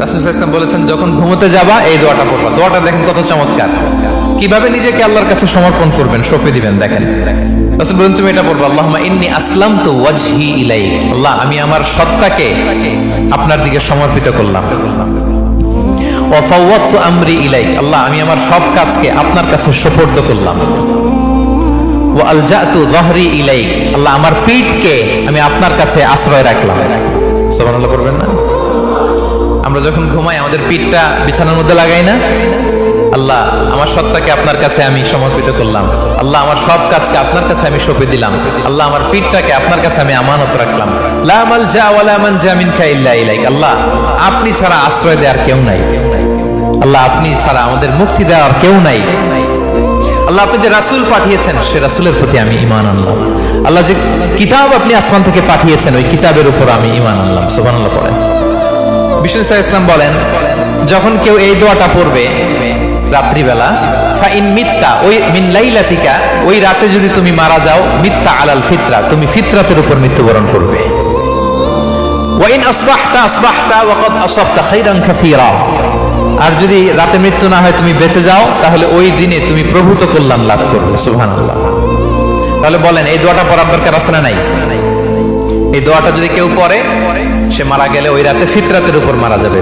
রাসূল সাল্লাল্লাহু আলাইহি ওয়াসাল্লাম বলেছেন, যখন ঘুমোতে যাবা এই দোয়াটা পড়বা। দোয়াটা দেখেন কত চমৎকার, কিভাবে নিজেকে আল্লাহর কাছে সমর্পণ করবেন, সঁপে দিবেন। দেখেন রাসূল বলেন, তুমি এটা পড়বা, আল্লাহুম্মা ইন্নী আসলামতু ওয়াজহি ইলাইক, আল্লাহ আমি আমার সত্তাকে আপনার দিকে সমর্পিত করলাম। ওয়া ফাওয়াদতু আমরি ইলাইক, আল্লাহ আমি আমার সব কাজকে আপনার কাছে সুপর্দ করলাম। ওয়া আলজাতু যাহরি ইলাইক, আল্লাহ আমার পিঠকে আমি আপনার কাছে আশ্রয় রাখলাম। সুবহানাল্লাহ পড়বেন না? আমরা যখন ঘুমাই আমাদের পিঠটা বিছানার মধ্যে লাগাই না? আল্লাহ আমার সত্তাকে আপনার কাছে আমি সমর্পিত করলাম, আল্লাহ আমার সব কাজকে আপনার কাছে আমি সঁপে দিলাম, আল্লাহ আমার পিঠটাকে আপনার কাছে আমি আমানত রাখলাম। লা মালজা ওয়ালা মানজা মিনকা ইল্লা ইলাইক, আল্লাহ আপনি ছাড়া আশ্রয় দেওয়ার কেউ নাই, আল্লাহ আপনি ছাড়া আমাদের মুক্তি দেওয়ার কেউ নাই। আল্লাহ আপনি যে রাসূল পাঠিয়েছেন সে রাসূলের প্রতি আমি ঈমান আনলাম। আল্লাহ যে কিতাব আপনি আসমান থেকে পাঠিয়েছেন ওই কিতাবের উপর আমি ঈমান আনলাম। সুবহানাল্লাহ পড়েন। বিষ্ণু ইসলাম বলেন, যখন কেউ এই দোয়াটা পড়বে রাত্রিবেলা, ফাইন মিত্তা, ওই মিন লাইলাতিকা, ওই রাতে যদি তুমি মারা যাও, মিত্তা আলাল ফিতরা, তুমি ফিতরাতের উপর মৃত্যুবরণ করবে। ওয়াইন আসবাহতা আসবাহতা ওয়া ক্বাদ আসাবতা খাইরান কাসীরা, আর যদি রাতে মৃত্যু না হয় তুমি বেঁচে যাও, তাহলে ওই দিনে তুমি প্রভূত কল্যাণ লাভ করবে। সুবহানাল্লাহ। তাহলে বলেন এই দোয়াটা পড়ার দরকার আছে না নাই? এই দোয়াটা যদি কেউ পড়ে সে মারা গেলে ওই রাতে ফিতরাতের উপর মারা যাবে।